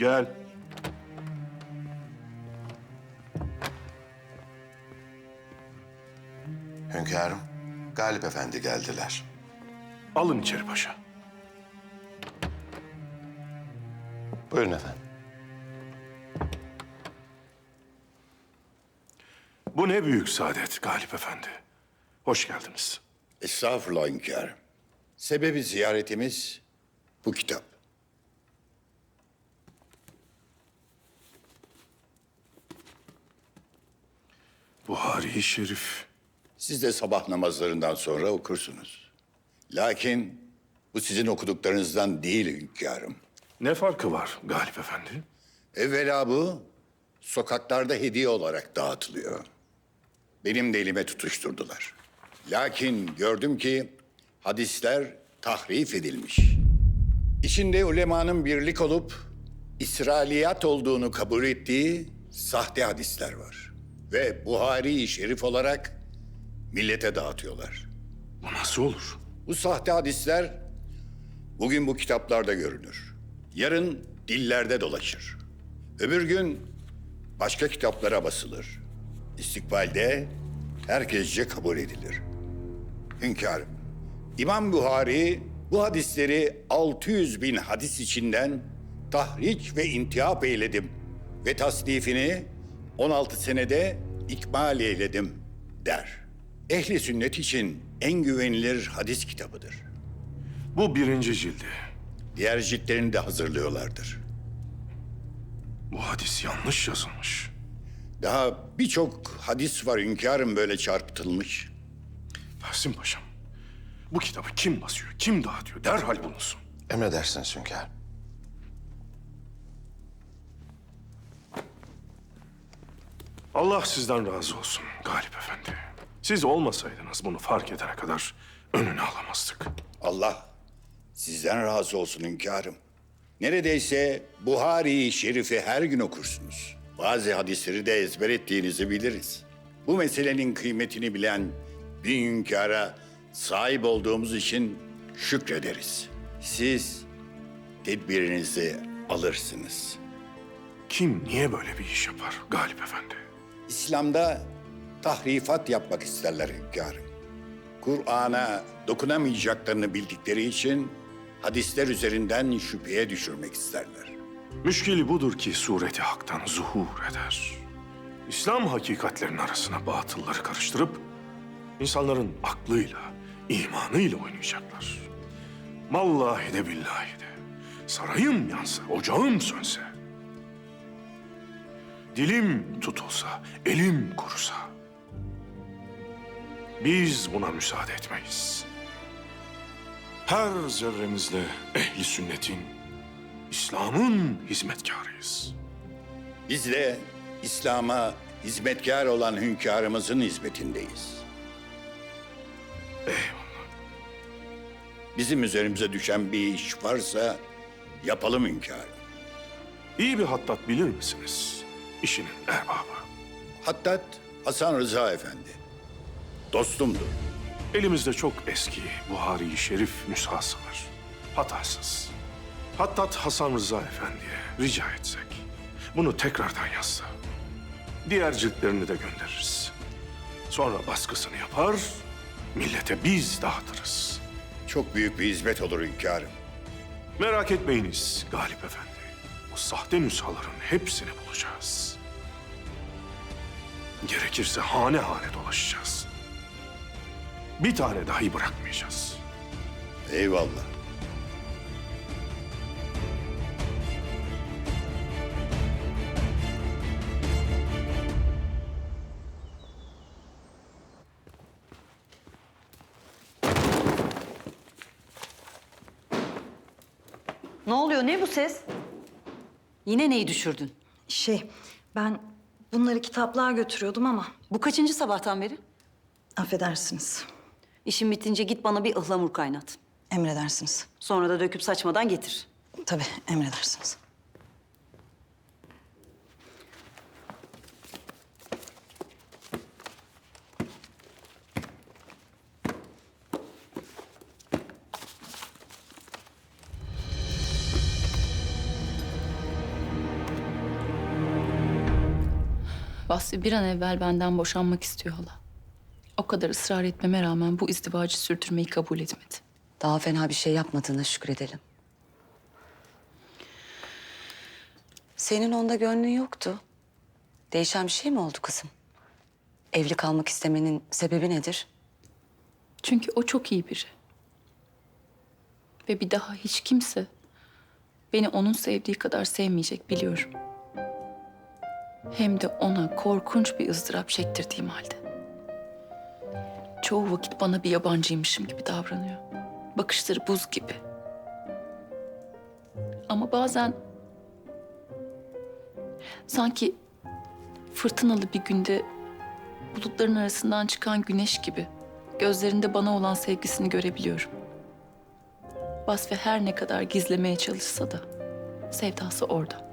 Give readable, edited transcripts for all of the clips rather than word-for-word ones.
Gel. Hünkârım, Galip Efendi geldiler. Alın içeri paşa. Buyurun efendim. Bu ne büyük saadet Galip Efendi. Hoş geldiniz. Estağfurullah hünkârım. Sebebi ziyaretimiz bu kitap. Buhari-i Şerif. Siz de sabah namazlarından sonra okursunuz. Lakin bu sizin okuduklarınızdan değil hünkârım. Ne farkı var Galip Efendi? Evvela bu sokaklarda hediye olarak dağıtılıyor. Benim de elime tutuşturdular. Lakin gördüm ki hadisler tahrif edilmiş. İçinde ulemanın birlik olup İsrailiyat olduğunu kabul ettiği sahte hadisler var. Ve Buhari-i Şerif olarak millete dağıtıyorlar. Bu nasıl olur? Bu sahte hadisler bugün bu kitaplarda görünür. Yarın dillerde dolaşır. Öbür gün başka kitaplara basılır. İstikbalde herkesce kabul edilir. Hünkârım, İmam Buhari bu hadisleri 600 bin hadis içinden tahriç ve intihap eyledim ve tasnifini 16 senede ikmal eyledim der. Ehli sünnet için en güvenilir hadis kitabıdır. Bu birinci cildi. Diğer ciltlerini de hazırlıyorlardır. Bu hadis yanlış yazılmış. Daha birçok hadis var hünkârım böyle çarpıtılmış. Tahsin Paşam, bu kitabı kim basıyor, kim dağıtıyor derhal bulunsun. Emredersiniz hünkârım. Allah sizden razı olsun Galip Efendi. Siz olmasaydınız bunu fark edene kadar önüne alamazdık. Allah sizden razı olsun hünkârım. Neredeyse Buhari-i Şerif'i her gün okursunuz. Bazı hadisleri de ezber ettiğinizi biliriz. Bu meselenin kıymetini bilen bir hünkâra sahip olduğumuz için şükrederiz. Siz tedbirinizi alırsınız. Kim niye böyle bir iş yapar Galip Efendi? İslam'da tahrifat yapmak isterler hünkârım. Kur'an'a dokunamayacaklarını bildikleri için hadisler üzerinden şüpheye düşürmek isterler. Müşkili budur ki sureti haktan zuhur eder. İslam hakikatlerinin arasına batılları karıştırıp insanların aklıyla, imanıyla oynayacaklar. Vallahi de billahi de sarayım yansa, ocağım sönse, dilim tutulsa, elim kurusa, biz buna müsaade etmeyiz. Her zerremizle ehli sünnetin, İslam'ın hizmetkarıyız. Biz de İslam'a hizmetkar olan hünkârımızın hizmetindeyiz. Eyvallah. Bizim üzerimize düşen bir iş varsa yapalım hünkârım. İyi bir hattat bilir misiniz? İşinin erbabı. Hattat Hasan Rıza Efendi. Dostumdur. Elimizde çok eski Buhari-i Şerif nüshası var. Hatasız. Hattat Hasan Rıza Efendi'ye rica etsek, bunu tekrardan yazsa, diğer ciltlerini de göndeririz. Sonra baskısını yapar, millete biz dağıtırız. Çok büyük bir hizmet olur hünkârım. Merak etmeyiniz Galip Efendi. Bu sahte nüshaların hepsini bulacağız. Gerekirse hane hane dolaşacağız. Bir tane dahi bırakmayacağız. Eyvallah. Ne oluyor? Ne bu ses? Yine neyi düşürdün? Ben bunları kitaplığa götürüyordum ama Bu kaçıncı sabahtan beri? affedersiniz. İşin bitince git bana bir ıhlamur kaynat. Emredersiniz. Sonra da döküp saçmadan getir. Tabii emredersiniz. Vasfi bir an evvel benden boşanmak istiyor hala. O kadar ısrar etmeme rağmen bu izdivacı sürdürmeyi kabul etmedi. Daha fena bir şey yapmadığına şükredelim. Senin onda gönlün yoktu. Değişen bir şey mi oldu kızım? Evli kalmak istemenin sebebi nedir? Çünkü o çok iyi biri. Ve bir daha hiç kimse beni onun sevdiği kadar sevmeyecek biliyorum. Hem de ona korkunç bir ızdırap çektirdiğim halde. Çoğu vakit bana bir yabancıymışım gibi davranıyor. Bakışları buz gibi. Ama bazen sanki fırtınalı bir günde bulutların arasından çıkan güneş gibi gözlerinde bana olan sevgisini görebiliyorum. Vasfi her ne kadar gizlemeye çalışsa da sevdası orada,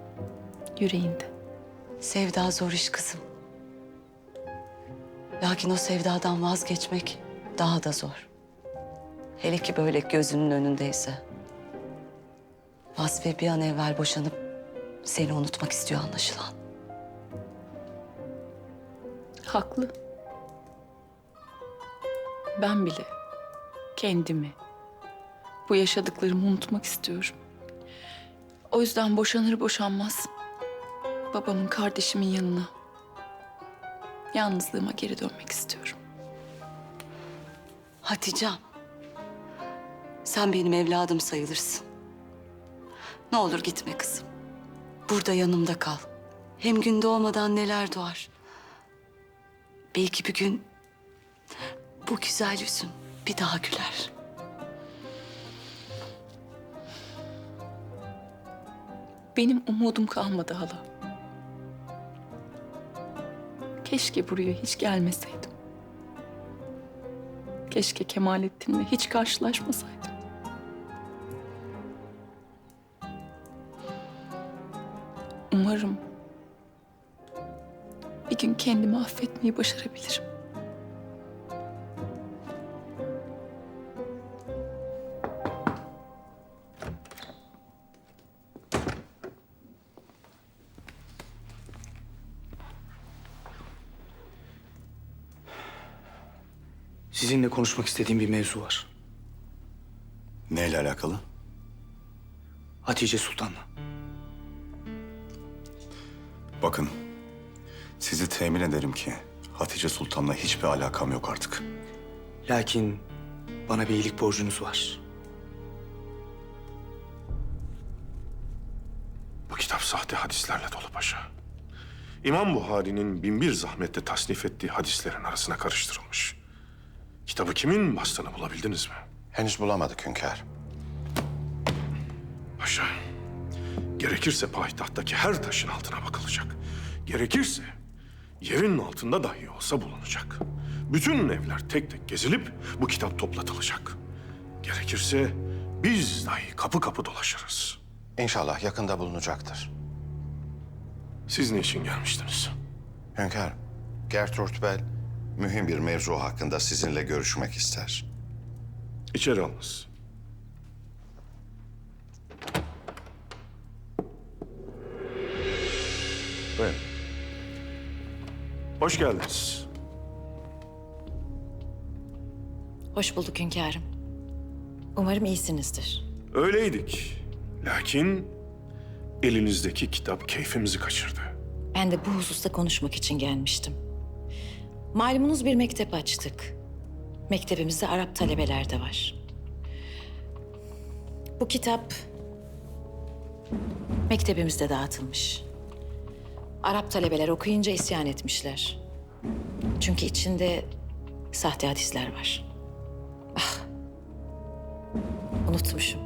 yüreğinde. Sevda zor iş kızım. Lakin o sevdadan vazgeçmek daha da zor. Hele ki böyle gözünün önündeyse. Vasfi bir an evvel boşanıp seni unutmak istiyor anlaşılan. Haklı. Ben bile kendimi, bu yaşadıklarımı unutmak istiyorum. O yüzden boşanır boşanmaz babamın, kardeşimin yanına, yalnızlığıma geri dönmek istiyorum. Hatice'm, sen benim evladım sayılırsın. Ne olur gitme kızım. Burada yanımda kal. Hem gün doğmadan neler doğar. Belki bir gün bu güzel yüzün bir daha güler. Benim umudum kalmadı hala. Keşke buraya hiç gelmeseydim. Keşke Kemalettin'le hiç karşılaşmasaydım. Umarım bir gün kendimi affetmeyi başarabilirim. Sizinle konuşmak istediğim bir mevzu var. Neyle alakalı? Hatice Sultan'la. Bakın, sizi temin ederim ki Hatice Sultan'la hiçbir alakam yok artık. Lakin bana bir iyilik borcunuz var. Bu kitap sahte hadislerle dolu paşa. İmam Buhari'nin binbir zahmetle tasnif ettiği hadislerin arasına karıştırılmış. Kitabı kimin bastığını bulabildiniz mi? Henüz bulamadık hünkâr. Paşa, gerekirse payitahttaki her taşın altına bakılacak. Gerekirse yerin altında dahi olsa bulunacak. Bütün evler tek tek gezilip bu kitap toplatılacak. Gerekirse biz dahi kapı kapı dolaşırız. İnşallah yakında bulunacaktır. Siz ne için gelmiştiniz? Hünkâr, Gertrud Bell mühim bir mevzu hakkında sizinle görüşmek ister. İçeri alınız. Buyurun. Hoş geldiniz. Hoş bulduk hünkârım. Umarım iyisinizdir. Öyleydik. Lakin elinizdeki kitap keyfimizi kaçırdı. Ben de bu hususta konuşmak için gelmiştim. Malumunuz bir mektep açtık. Mektebimizde Arap talebeler de var. Bu kitap mektebimizde dağıtılmış. Arap talebeler okuyunca isyan etmişler. Çünkü içinde sahte hadisler var. Ah, unutmuşum.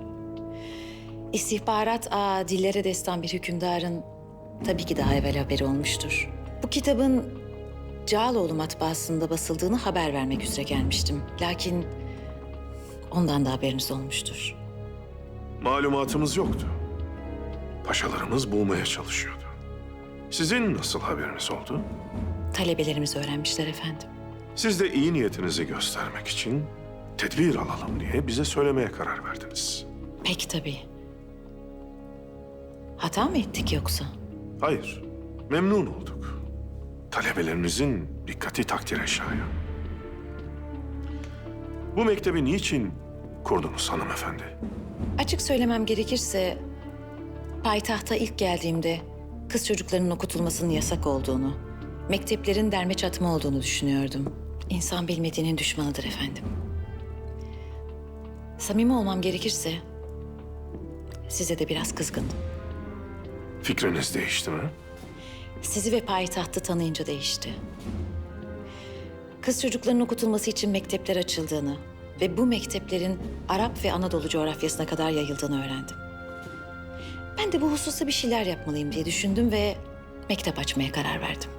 İstihbarat dillere destan bir hükümdarın tabii ki daha evvel haberi olmuştur. Bu kitabın Cağaloğlu matbaasında basıldığını haber vermek üzere gelmiştim. Lakin ondan da haberiniz olmuştur. Malumatımız yoktu. Paşalarımız bulmaya çalışıyordu. Sizin nasıl haberiniz oldu? Talebelerimiz öğrenmişler efendim. Siz de iyi niyetinizi göstermek için tedbir alalım diye bize söylemeye karar verdiniz. Peki tabii. Hata mı ettik yoksa? Hayır, memnun olduk. talebelerimizin dikkati takdire şayan. Bu mektebi niçin kurdunuz hanımefendi? Açık söylemem gerekirse payitahta ilk geldiğimde kız çocuklarının okutulmasının yasak olduğunu, mekteplerin derme çatma olduğunu düşünüyordum. İnsan bilmediğinin düşmanıdır efendim. Samimi olmam gerekirse size de biraz kızgındım. Fikriniz değişti mi? Sizi ve payitahtı tanıyınca değişti. Kız çocuklarının okutulması için mektepler açıldığını ve bu mekteplerin Arap ve Anadolu coğrafyasına kadar yayıldığını öğrendim. Ben de bu hususta bir şeyler yapmalıyım diye düşündüm ve mektep açmaya karar verdim.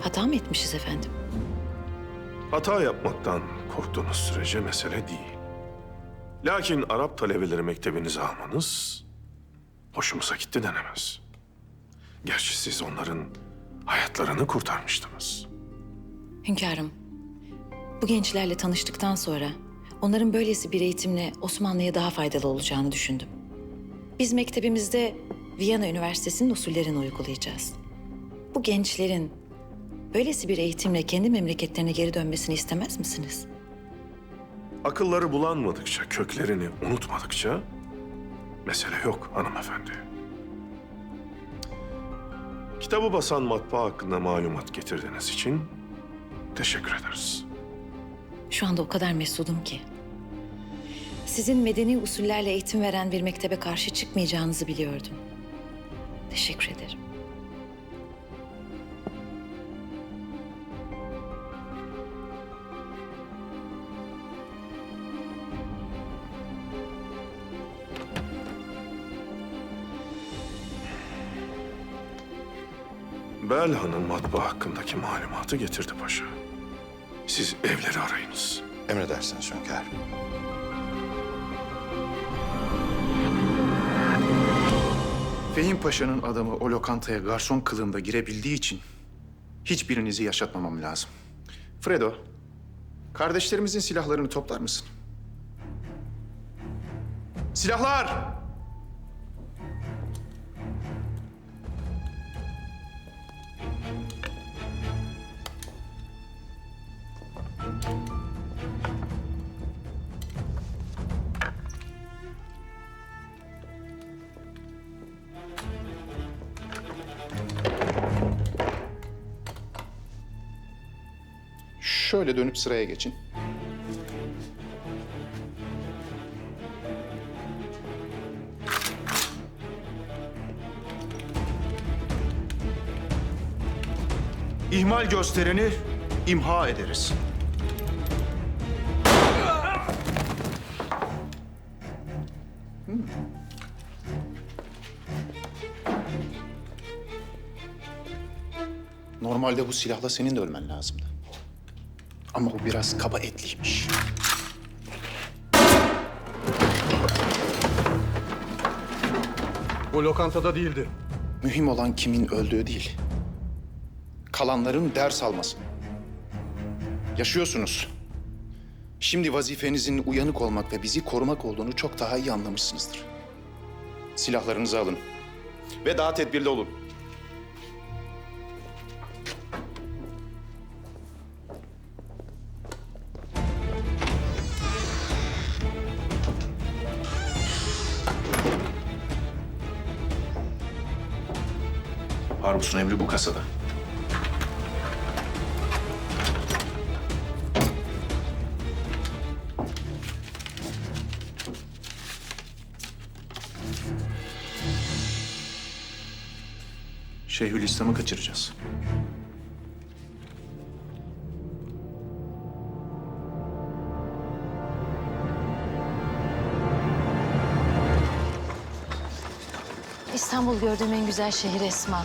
Hata mı etmişiz efendim? Hata yapmaktan korktuğunuz sürece mesele değil. Lakin Arap talebeleri mektebinize almanız hoşumuza gitti denemez. Gerçi siz onların hayatlarını kurtarmıştınız. Hünkârım, bu gençlerle tanıştıktan sonra onların böylesi bir eğitimle Osmanlı'ya daha faydalı olacağını düşündüm. Biz mektebimizde Viyana Üniversitesi'nin usullerini uygulayacağız. Bu gençlerin böylesi bir eğitimle kendi memleketlerine geri dönmesini istemez misiniz? Akılları bulanmadıkça, köklerini unutmadıkça mesele yok hanımefendi. Kitabı basan matbaa hakkında malumat getirdiğiniz için teşekkür ederiz. Şu anda o kadar mesudum ki. Sizin medeni usullerle eğitim veren bir mektebe karşı çıkmayacağınızı biliyordum. Teşekkür ederim. Bel Hanım matbaa hakkındaki malumatı getirdi paşa. Siz evleri arayınız. Emredersiniz hünkârım. Fehim Paşa'nın adamı o lokantaya garson kılığında girebildiği için hiçbirinizi yaşatmamam lazım. Fredo, kardeşlerimizin silahlarını toplar mısın? Silahlar! Şöyle dönüp sıraya geçin. İhmal göstereni imha ederiz. Normalde bu silahla senin de ölmen lazımdı. Ama bu biraz kaba etliymiş. Bu lokantada değildi. Mühim olan kimin öldüğü değil. Kalanların ders alması. Yaşıyorsunuz. Şimdi vazifenizin uyanık olmak ve bizi korumak olduğunu çok daha iyi anlamışsınızdır. Silahlarınızı alın. Ve daha tedbirli olun. Harbus'un emri bu kasada. Şeyhülislam'ı kaçıracağız. İstanbul gördüğüm en güzel şehir Esma.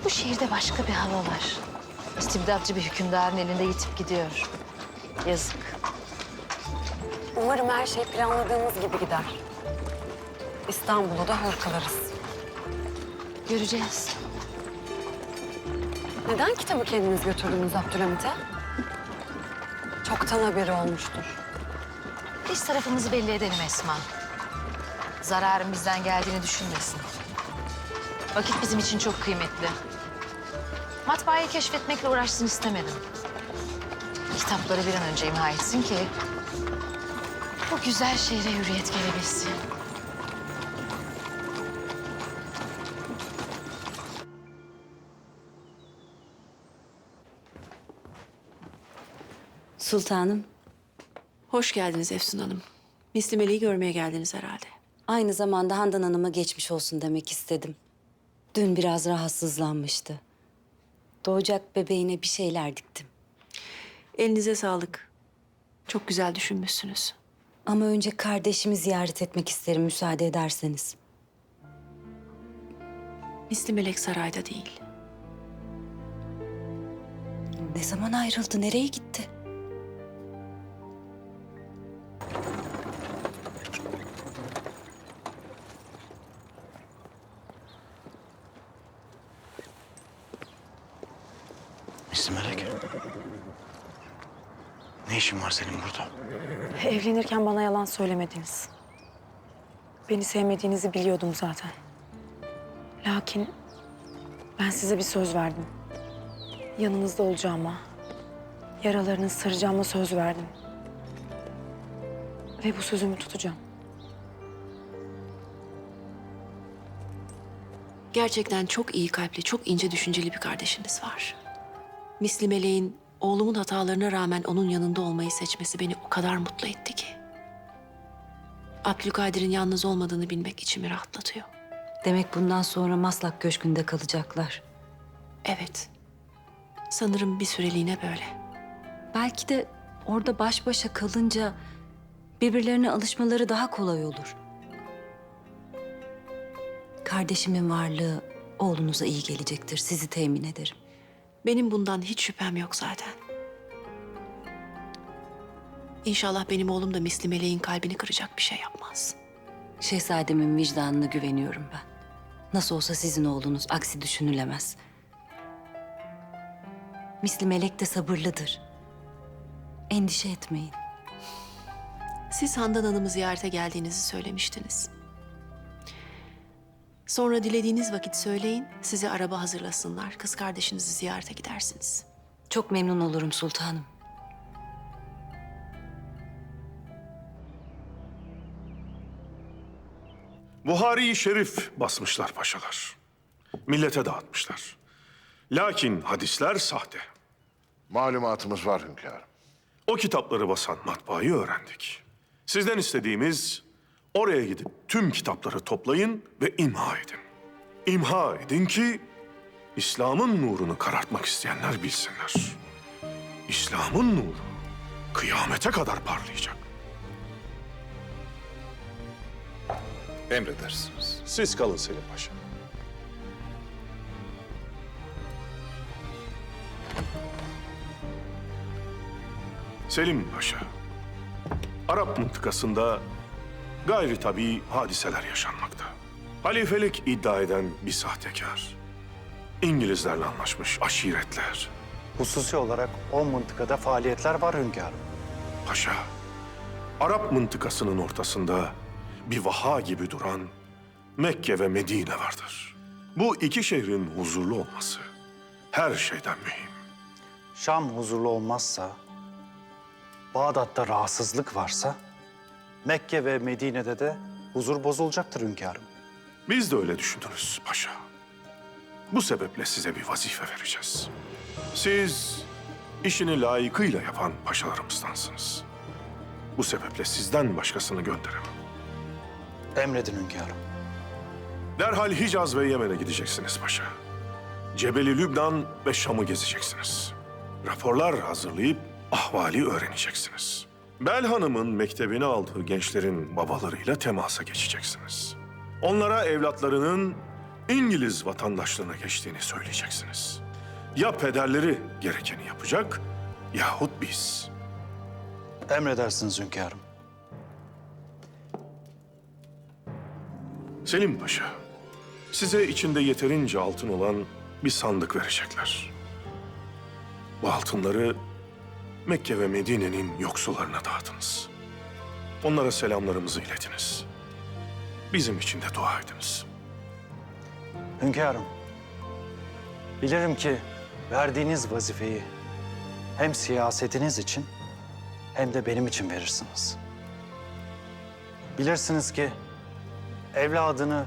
Bu şehirde başka bir hava var. İstibdatçı bir hükümdarın elinde yitip gidiyor. Yazık. Umarım her şey planladığımız gibi gider. İstanbul'u da hür kalırız. Göreceğiz. Neden kitabı kendiniz götürdünüz Abdülhamit'e? Çoktan haberi olmuştur. Biz tarafımızı belli edelim Esma. Zararın bizden geldiğini düşünmesin. Vakit bizim için çok kıymetli. Matbaayı keşfetmekle uğraşsın istemedim. Kitapları bir an önce imha etsin ki bu güzel şehre hürriyet gelebilsin. Sultanım, Hoş geldiniz Efsun Hanım. Misli Meleği görmeye geldiniz herhalde. aynı zamanda Handan Hanım'a geçmiş olsun demek istedim. Dün biraz rahatsızlanmıştı. Doğacak bebeğine bir şeyler diktim. Elinize sağlık. Çok güzel düşünmüşsünüz. Ama önce kardeşimi ziyaret etmek isterim müsaade ederseniz. Misli Melek sarayda değil. Ne zaman ayrıldı, nereye gitti? Misli Melek. Ne işin var senin burada? Evlenirken bana yalan söylemediniz. Beni sevmediğinizi biliyordum zaten. Lakin ben size bir söz verdim. Yanınızda olacağıma, yaralarınızı saracağıma söz verdim. Ve bu sözümü tutacağım. Gerçekten çok iyi kalpli, çok ince düşünceli bir kardeşiniz var. Misli Meleğin oğlumun hatalarına rağmen onun yanında olmayı seçmesi beni o kadar mutlu etti ki. Abdülkadir'in yalnız olmadığını bilmek içimi rahatlatıyor. Demek bundan sonra Maslak Köşkü'nde kalacaklar. Evet. Sanırım bir süreliğine böyle. Belki de orada baş başa kalınca birbirlerine alışmaları daha kolay olur. Kardeşimin varlığı oğlunuza iyi gelecektir. Sizi temin ederim. Benim bundan hiç şüphem yok zaten. İnşallah benim oğlum da Misli Meleğin kalbini kıracak bir şey yapmaz. Şehzademin vicdanına güveniyorum ben. Nasıl olsa sizin oğlunuz, aksi düşünülemez. Misli Melek de sabırlıdır. Endişe etmeyin. Siz Handan Hanım'ı ziyarete geldiğinizi söylemiştiniz. Sonra dilediğiniz vakit söyleyin, size araba hazırlasınlar. Kız kardeşinizi ziyarete gidersiniz. Çok memnun olurum sultanım. Buhari-i Şerif basmışlar paşalar. Millete dağıtmışlar. Lakin hadisler sahte. Malumatımız var hünkârım. O kitapları basan matbaayı öğrendik. Sizden istediğimiz oraya gidip tüm kitapları toplayın ve imha edin. İmha edin ki İslam'ın nurunu karartmak isteyenler bilsinler. İslam'ın nuru kıyamete kadar parlayacak. Emredersiniz. Siz kalın Selim Paşa. Selim Paşa, Arap mıntıkasında gayri tabii hadiseler yaşanmakta. Halifelik iddia eden bir sahtekar. İngilizlerle anlaşmış aşiretler. Hususi olarak o mıntıkada faaliyetler var hünkârım. Paşa, Arap mıntıkasının ortasında bir vaha gibi duran Mekke ve Medine vardır. Bu iki şehrin huzurlu olması her şeyden mühim. Şam huzurlu olmazsa, Bağdat'ta rahatsızlık varsa, Mekke ve Medine'de de huzur bozulacaktır hünkârım. Biz de öyle düşünürüz paşa. Bu sebeple size bir vazife vereceğiz. Siz işini layıkıyla yapan paşalarımızdansınız. Bu sebeple sizden başkasını gönderemem. Emredin hünkârım. Derhal Hicaz ve Yemen'e gideceksiniz paşa. Cebeli Lübnan ve Şam'ı gezeceksiniz. Raporlar hazırlayıp ahvali öğreneceksiniz. Bel Hanım'ın mektebine aldığı gençlerin babalarıyla temasa geçeceksiniz. Onlara evlatlarının İngiliz vatandaşlığına geçtiğini söyleyeceksiniz. Ya pederleri gerekeni yapacak yahut biz. Emredersiniz hünkârım. Selim Paşa, size içinde yeterince altın olan bir sandık verecekler. Bu altınları Mekke ve Medine'nin yoksullarına dağıtınız. Onlara selamlarımızı iletiniz. Bizim için de dua ediniz. Hünkârım, bilirim ki verdiğiniz vazifeyi hem siyasetiniz için hem de benim için verirsiniz. Bilirsiniz ki evladını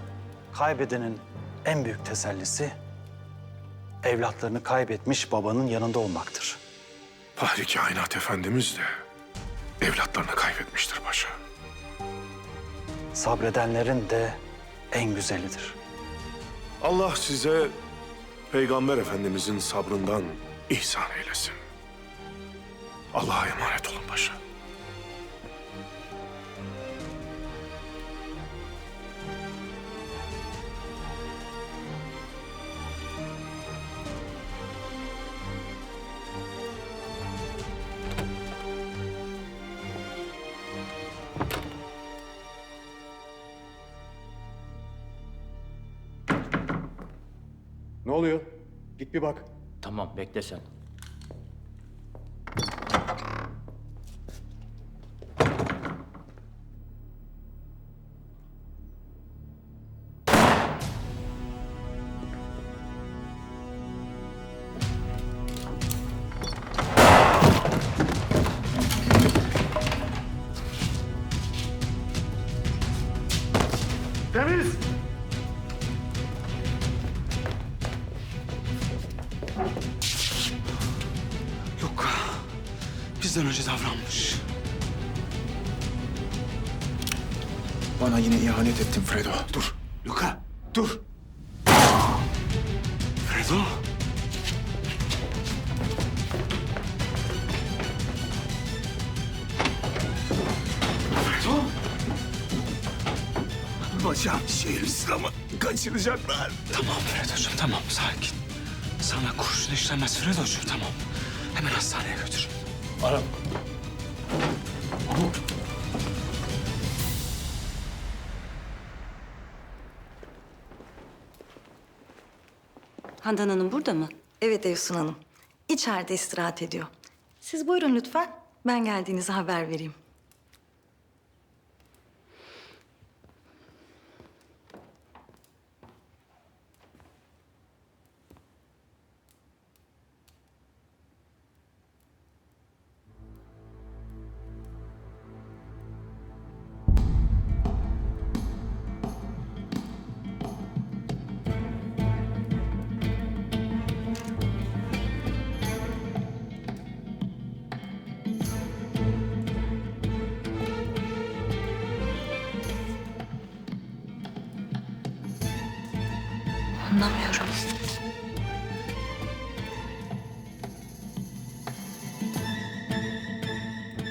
kaybedenin en büyük tesellisi evlatlarını kaybetmiş babanın yanında olmaktır. Fahri Kainat Efendimiz de evlatlarını kaybetmiştir paşa. Sabredenlerin de en güzelidir. Allah size Peygamber Efendimizin sabrından ihsan eylesin. Allah'a emanet olun paşa. Ne oluyor? Git bir bak. Tamam, bekle sen. Temiz! Yok. Bizden önce davranmış. Bana yine ihanet ettin Fredo. Dur. Luka, dur. Fredo. Fredo. Bacağım şehirsiz ama kaçıracaklar. Tamam Fredo'cum, tamam. Sakin. Sana kurşun işlemez Fredo'cum, tamam. Hemen hastaneye götür. Ara. Handan Hanım burada mı? Evet Efsun Hanım. İçeride istirahat ediyor. Siz buyurun lütfen. Ben geldiğinizi haber vereyim. Anlamıyorum.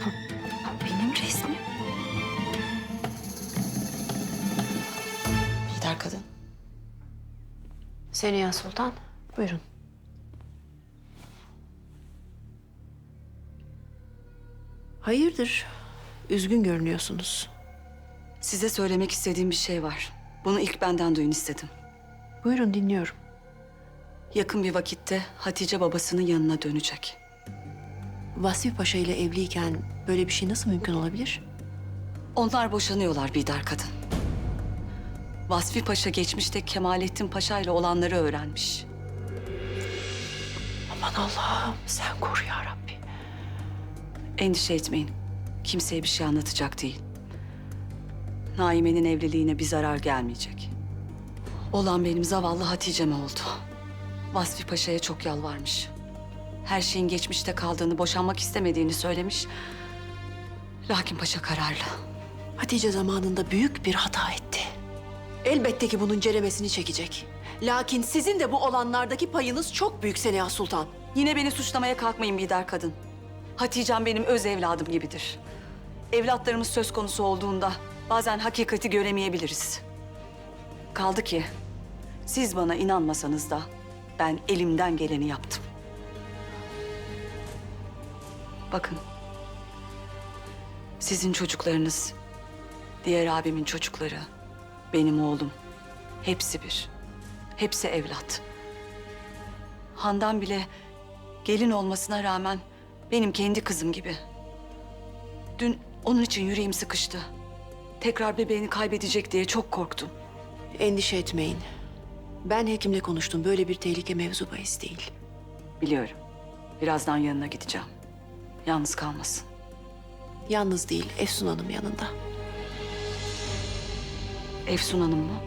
Bu benim resmim. Gider kadın. Seniha Sultan, buyurun. Hayırdır? Üzgün görünüyorsunuz. Size söylemek istediğim bir şey var. Bunu ilk benden duyun istedim. Buyurun, dinliyorum. Yakın bir vakitte Hatice babasının yanına dönecek. Vasfi Paşa ile evliyken böyle bir şey nasıl mümkün olabilir? Onlar boşanıyorlar Bidar kadın. Vasfi Paşa geçmişte Kemalettin Paşa ile olanları öğrenmiş. Aman Allah'ım, sen koru ya Rabbi. Endişe etmeyin. Kimseye bir şey anlatacak değil. Naime'nin evliliğine bir zarar gelmeyecek. Olan benim zavallı Hatice'm oldu. Vasfi Paşa'ya çok yalvarmış. Her şeyin geçmişte kaldığını, boşanmak istemediğini söylemiş. Lakin Paşa kararlı. Hatice zamanında büyük bir hata etti. Elbette ki bunun ceremesini çekecek. Lakin sizin de bu olanlardaki payınız çok büyük Seniha Sultan. Yine beni suçlamaya kalkmayın Bidar kadın. Hatice'm benim öz evladım gibidir. Evlatlarımız söz konusu olduğunda bazen hakikati göremeyebiliriz. Kaldı ki siz bana inanmasanız da ben elimden geleni yaptım. Bakın, sizin çocuklarınız, diğer abimin çocukları, benim oğlum, hepsi bir. Hepsi evlat. Handan bile gelin olmasına rağmen benim kendi kızım gibi. Dün onun için yüreğim sıkıştı. Tekrar bebeğini kaybedecek diye çok korktum. Endişe etmeyin. Ben hekimle konuştum. Böyle bir tehlike mevzu bahis değil. Biliyorum. Birazdan yanına gideceğim. Yalnız kalmasın. Yalnız değil, Efsun Hanım yanında. Efsun Hanım mı?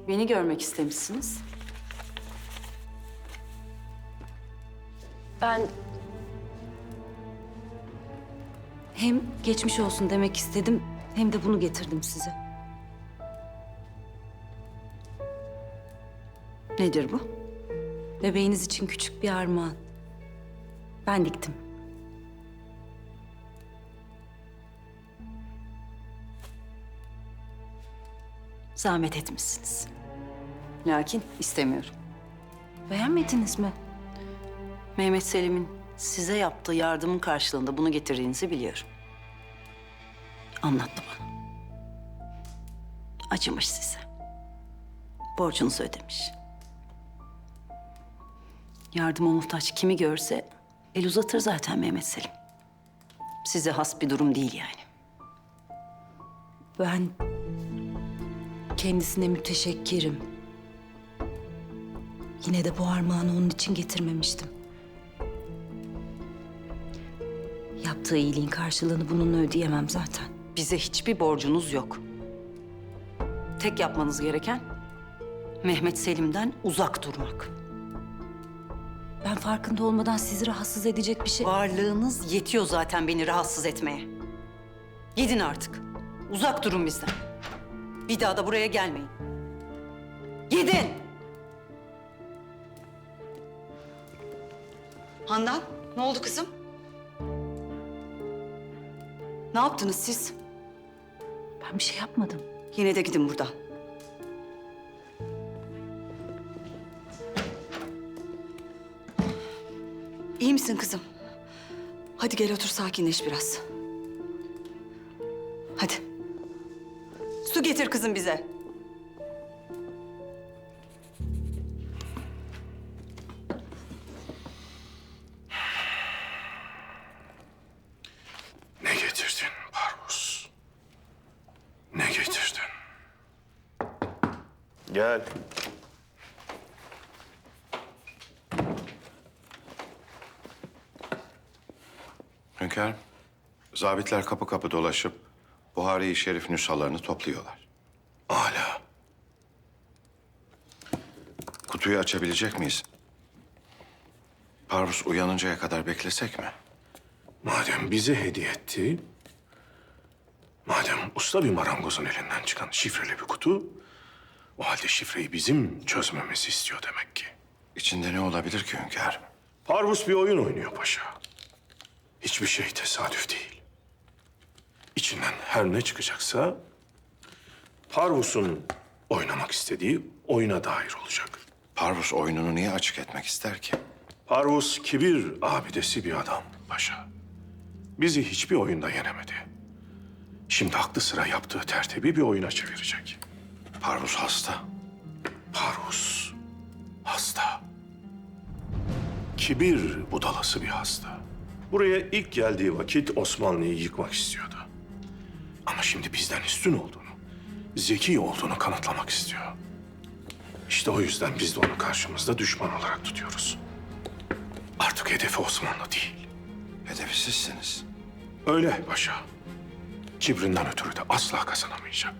Beni görmek istemişsiniz. Ben hem geçmiş olsun demek istedim hem de bunu getirdim size. Nedir bu? Bebeğiniz için küçük bir armağan. Ben diktim. Zahmet etmişsiniz. Lakin istemiyorum. Beğenmediniz mi? Mehmet Selim'in size yaptığı yardımın karşılığında bunu getirdiğinizi biliyorum. Anlattı bana. Acımış size. Borcunuzu ödemiş. Yardıma muhtaç kimi görse el uzatır zaten Mehmet Selim. Size has bir durum değil yani. Ben kendisine müteşekkirim. Yine de bu armağanı onun için getirmemiştim. Yaptığı iyiliğin karşılığını bununla ödeyemem zaten. Bize hiçbir borcunuz yok. Tek yapmanız gereken Mehmet Selim'den uzak durmak. Ben farkında olmadan sizi rahatsız edecek bir şey... Varlığınız yetiyor zaten beni rahatsız etmeye. Gidin artık. Uzak durun bizden. Bir daha da buraya gelmeyin. Gidin! Handan, ne oldu kızım? Ne yaptınız siz? Ben bir şey yapmadım. Yine de gidin buradan. İyi misin kızım? Hadi gel otur sakinleş biraz. Hadi. Su getir kızım bize. Ne getirdin Parvus? Ne getirdin? Gel. Hünkârım, zabitler kapı kapı dolaşıp Buhari-i Şerif nüshalarını topluyorlar. Âlâ. Kutuyu açabilecek miyiz? Parvus uyanıncaya kadar beklesek mi? Madem bize hediye etti, madem usta bir marangozun elinden çıkan şifreli bir kutu, o halde şifreyi bizim çözmemizi istiyor demek ki. İçinde ne olabilir ki hünkârım? Parvus bir oyun oynuyor paşa. Hiçbir şey tesadüf değil. İçinden her ne çıkacaksa Parvus'un oynamak istediği oyuna dair olacak. Parvus oyununu niye açık etmek ister ki? Parvus kibir abidesi bir adam paşa. Bizi hiçbir oyunda yenemedi. Şimdi aklı sıra yaptığı tertibi bir oyuna çevirecek. Parvus hasta. Parvus hasta. Kibir budalası bir hasta. Buraya ilk geldiği vakit Osmanlı'yı yıkmak istiyordu. Ama şimdi bizden üstün olduğunu, zeki olduğunu kanıtlamak istiyor. İşte o yüzden biz de onu karşımızda düşman olarak tutuyoruz. Artık hedefi Osmanlı değil. Hedefi sizsiniz. Öyle paşa. Kibrinden ötürü de asla kazanamayacak.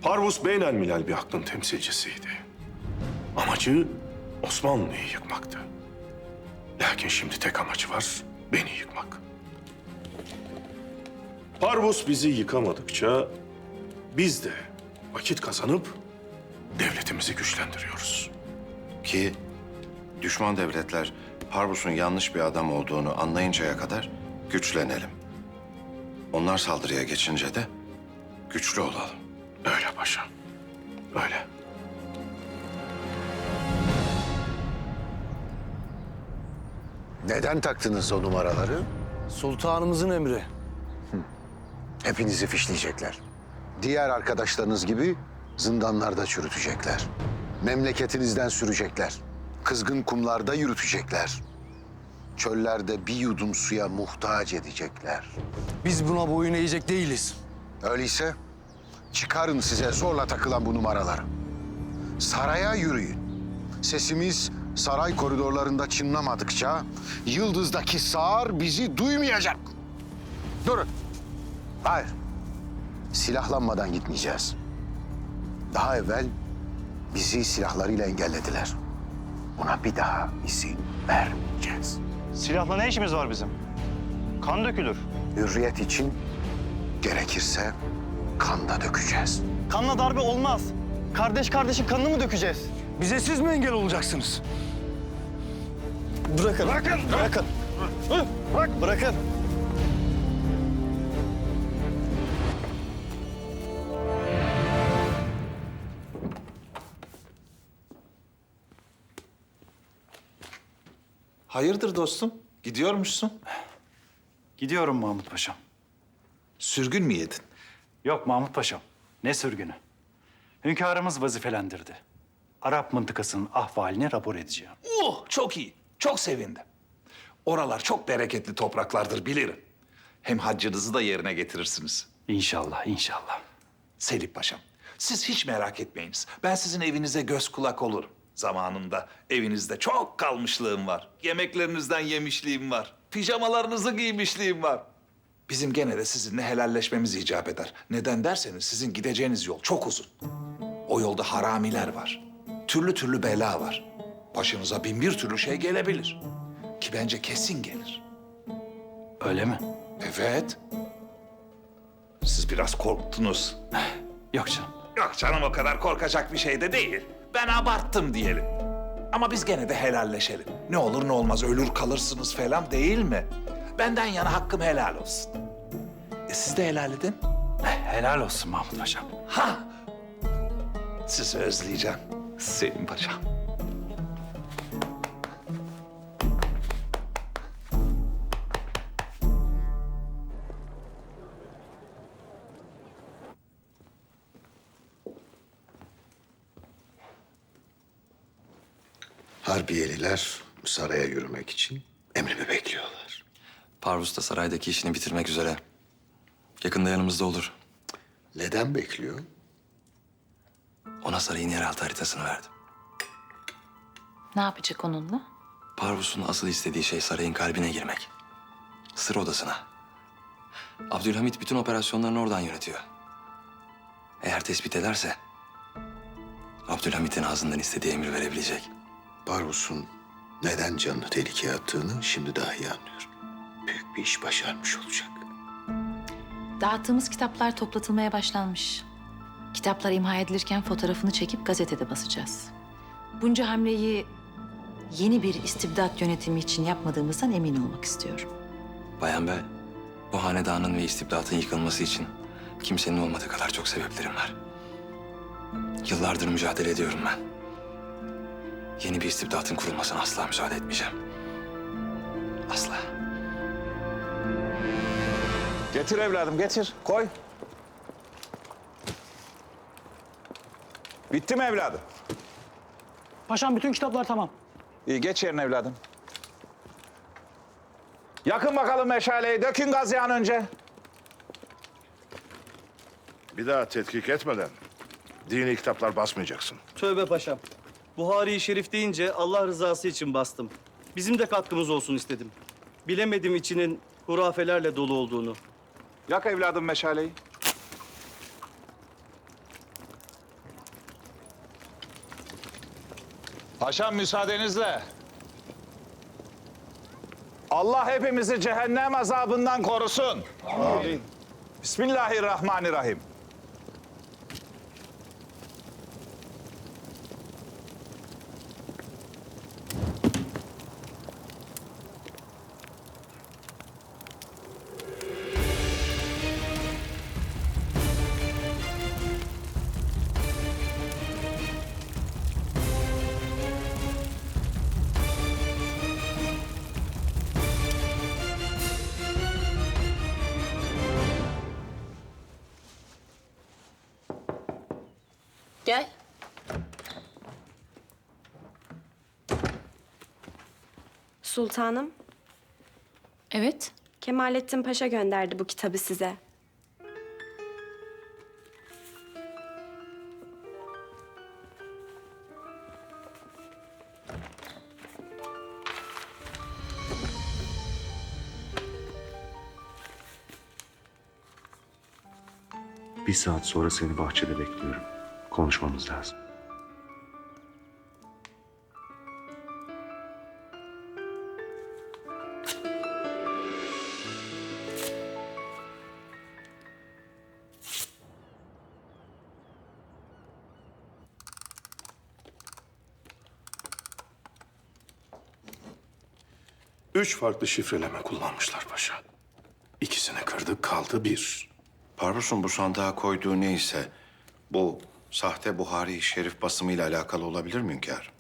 Parvus beynelmilel bir aklın temsilcisiydi. Amacı Osmanlı'yı yıkmaktı. Lakin şimdi tek amacı var, beni yıkmak. Parvus bizi yıkamadıkça biz de vakit kazanıp devletimizi güçlendiriyoruz. Ki düşman devletler Parvus'un yanlış bir adam olduğunu anlayıncaya kadar güçlenelim. Onlar saldırıya geçince de güçlü olalım. Öyle paşa, öyle. Neden taktınız o numaraları? Sultanımızın emri. Hepinizi fişleyecekler. Diğer arkadaşlarınız gibi zindanlarda çürütecekler. Memleketinizden sürecekler. Kızgın kumlarda yürütecekler. Çöllerde bir yudum suya muhtaç edecekler. Biz buna boyun eğecek değiliz. Öyleyse Çıkarın size zorla takılan bu numaraları. Saraya yürüyün. Sesimiz saray koridorlarında çınlamadıkça Yıldız'daki sağır bizi duymayacak. Durun. Hayır. Silahlanmadan gitmeyeceğiz. Daha evvel bizi silahlarıyla engellediler. Buna bir daha izin vermeyeceğiz. Silahla ne işimiz var bizim? Kan dökülür. Hürriyet için gerekirse kan da dökeceğiz. Kanla darbe olmaz. Kardeş kardeşin kanını mı dökeceğiz? Bize siz mi engel olacaksınız? Bırakın. Bırakın. Bırakın. Bırak. Bırakın. Hayırdır dostum? Gidiyormuşsun. Gidiyorum Mahmut Paşam. Sürgün mü yedin? Yok Mahmut Paşam. Ne sürgünü? Hünkârımız vazifelendirdi. Arap mıntıkasının ahvalini rapor edeceğim. Çok iyi. Çok sevindim. Oralar çok bereketli topraklardır bilirim. Hem haccınızı da yerine getirirsiniz. İnşallah, inşallah. Selim Paşam, siz hiç merak etmeyiniz. Ben sizin evinize göz kulak olurum. Zamanında evinizde çok kalmışlığım var. Yemeklerinizden yemişliğim var. Pijamalarınızı giymişliğim var. Bizim gene de sizinle helalleşmemiz icap eder. Neden derseniz sizin gideceğiniz yol çok uzun. O yolda haramiler var. Türlü türlü bela var. Başınıza bin bir türlü şey gelebilir. Ki bence kesin gelir. Öyle mi? Evet. Siz biraz korktunuz. Yok canım. Yok canım, o kadar korkacak bir şey de değil. Ben abarttım diyelim. Ama biz gene de helalleşelim. Ne olur ne olmaz, ölür kalırsınız falan değil mi? Benden yana hakkım helal olsun. Siz de helal edin. Helal olsun Mahmut Paşam. Ha! Sizi özleyeceğim Selim Paşam. Harbiyeliler saraya yürümek için emrimi bekliyorlar. Parvus da saraydaki işini bitirmek üzere. Yakında yanımızda olur. Neden bekliyor? Ona sarayın yeraltı haritasını verdim. Ne yapacak onunla? Parvus'un asıl istediği şey sarayın kalbine girmek. Sır odasına. Abdülhamit bütün operasyonlarını oradan yönetiyor. Eğer tespit ederse Abdülhamit'in ağzından istediği emri verebilecek. Parvus'un neden canını tehlikeye attığını şimdi daha iyi anlıyorum. Büyük bir iş başarmış olacak. Dağıttığımız kitaplar toplatılmaya başlanmış. Kitaplar imha edilirken fotoğrafını çekip gazetede basacağız. Bunca hamleyi yeni bir istibdat yönetimi için yapmadığımızdan emin olmak istiyorum. Bayan Bey, bu hanedanın ve istibdatın yıkılması için kimsenin olmadığı kadar çok sebeplerim var. Yıllardır mücadele ediyorum ben. Yeni bir istibdatın kurulmasına asla müsaade etmeyeceğim. Asla. Getir evladım, getir. Koy. Bitti mi evladım? Paşam bütün kitaplar tamam. İyi, geç yerine evladım. Yakın bakalım meşaleyi, dökün gaz yağını önce. Bir daha tetkik etmeden dini kitaplar basmayacaksın. Tövbe paşam. Buhari-i Şerif deyince Allah rızası için bastım. Bizim de katkımız olsun istedim. Bilemedim içinin hurafelerle dolu olduğunu. Yak evladım meşaleyi. Paşam müsaadenizle. Allah hepimizi cehennem azabından korusun. Amin. Bismillahirrahmanirrahim. Gel. Sultanım, Evet. Kemalettin Paşa gönderdi bu kitabı size. Bir saat sonra seni bahçede bekliyorum. Konuşmamız lazım. Üç farklı şifreleme kullanmışlar paşa. İkisini kırdık, kaldı bir. Parvus'un bu sandığa koyduğu neyse bu sahte Buhari-i Şerif basımıyla alakalı olabilir mi hünkârım?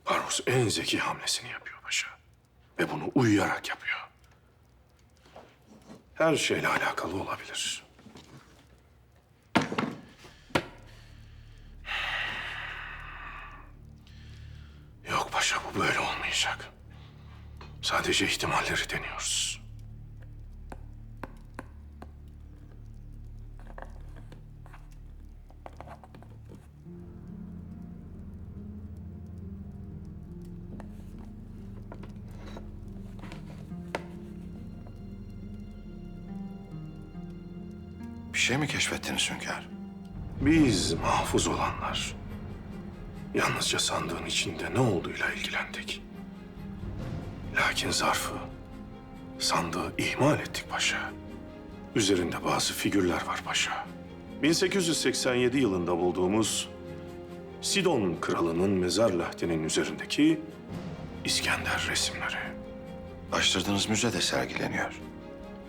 Parvus en zeki hamlesini yapıyor paşa. Ve bunu uyuyarak yapıyor. Her şeyle alakalı olabilir. Yok paşa, bu böyle olmayacak. Sadece ihtimalleri deniyoruz. Bir şey mi keşfettiniz hünkârım? Biz mahfuz olanlar yalnızca sandığın içinde ne olduğuyla ilgilendik. Lakin zarfı, sandığı ihmal ettik paşa. Üzerinde bazı figürler var paşa. 1887 yılında bulduğumuz Sidon kralının mezar lahdinin üzerindeki İskender resimleri. Açtırdığınız müzede sergileniyor.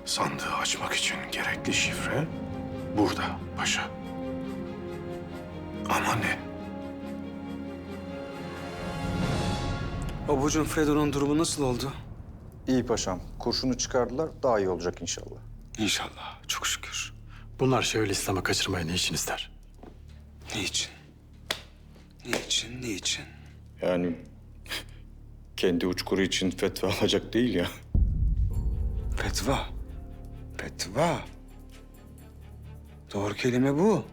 Sandığı açmak için gerekli şifre burada paşa. Ama ne? Babacığım, Fredo'nun durumu nasıl oldu? İyi paşam. Kurşunu çıkardılar. Daha iyi olacak inşallah. İnşallah. Çok şükür. Bunlar Şeyhülislam'ı kaçırmayı ne için ister? Niçin? Niçin? Niçin? Yani kendi uçkuru için fetva alacak değil ya. Fetva. Fetva. Doğru kelime bu.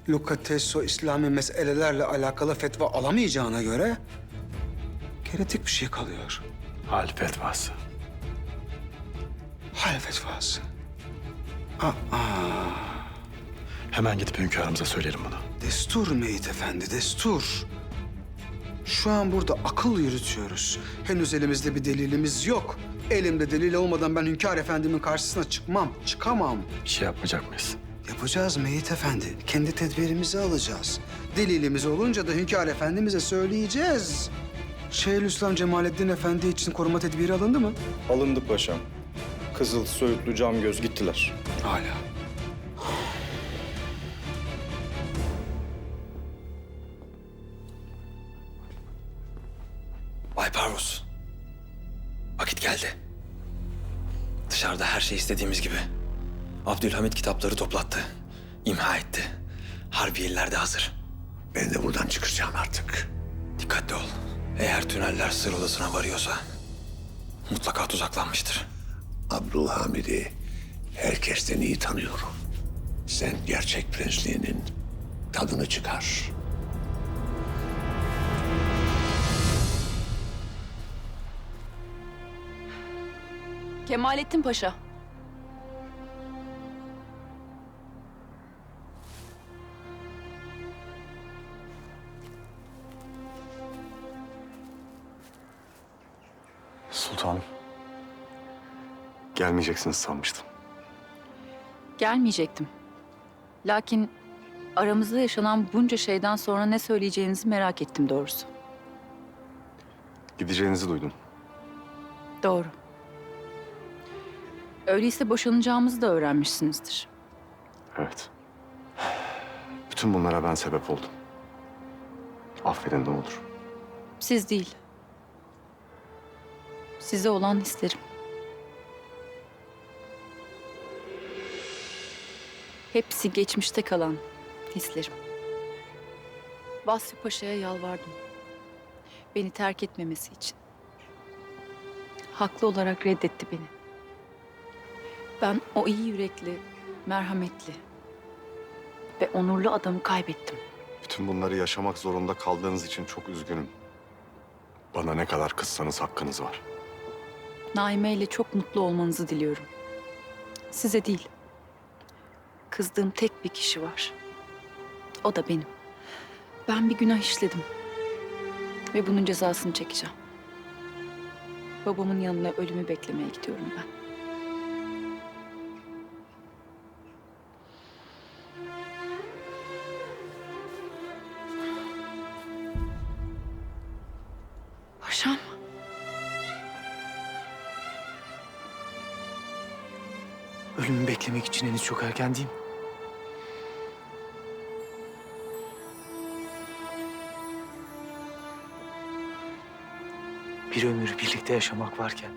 Lukatesso İslami meselelerle alakalı fetva alamayacağına göre genetik bir şey kalıyor. Hal fetvası. Hal fetvası. Hemen gidip hünkârımıza söyleyelim bunu. Destur Meyit Efendi, destur. Şu an burada akıl yürütüyoruz. Henüz elimizde bir delilimiz yok. Elimde delil olmadan ben Hünkâr Efendimin karşısına çıkamam. Bir şey yapmayacak mıyız? Yapacağız Meyit Efendi. Kendi tedbirimizi alacağız. Delilimiz olunca da Hünkâr Efendimiz'e söyleyeceğiz. Şeyhülislam Cemalettin Efendi için koruma tedbiri alındı mı? Alındı paşam. Kızıl, Söğütlü, Camgöz gittiler. Hala. Bay Parvus. Vakit geldi. Dışarıda her şey istediğimiz gibi. Abdülhamit kitapları toplattı. İmha etti. Harbiyeliler de hazır. Ben de buradan çıkacağım artık. Dikkatli ol. Eğer tüneller sır odasına varıyorsa mutlaka tuzaklanmıştır. Abdülhamid'i herkesten iyi tanıyorum. Sen gerçek prensliğinin tadını çıkar. Kemalettin Paşa. Sultanım. Gelmeyeceksiniz sanmıştım. Gelmeyecektim. Lakin aramızda yaşanan bunca şeyden sonra ne söyleyeceğinizi merak ettim doğrusu. Gideceğinizi duydum. Doğru. Öyleyse boşanacağımızı da öğrenmişsinizdir. Evet. Bütün bunlara ben sebep oldum. Affedin ne olur. Siz değil. Size olan hislerim. Hepsi geçmişte kalan hislerim. Vasfi Paşa'ya yalvardım. Beni terk etmemesi için. Haklı olarak reddetti beni. Ben o iyi yürekli, merhametli ve onurlu adamı kaybettim. Bütün bunları yaşamak zorunda kaldığınız için çok üzgünüm. Bana ne kadar kızsanız hakkınız var. Naime ile çok mutlu olmanızı diliyorum. Size değil. Kızdığım tek bir kişi var. O da benim. Ben bir günah işledim. Ve bunun cezasını çekeceğim. Babamın yanına ölümü beklemeye gidiyorum ben. Paşam. Ölümü beklemek için henüz çok erken değil mi? Bir ömür birlikte yaşamak varken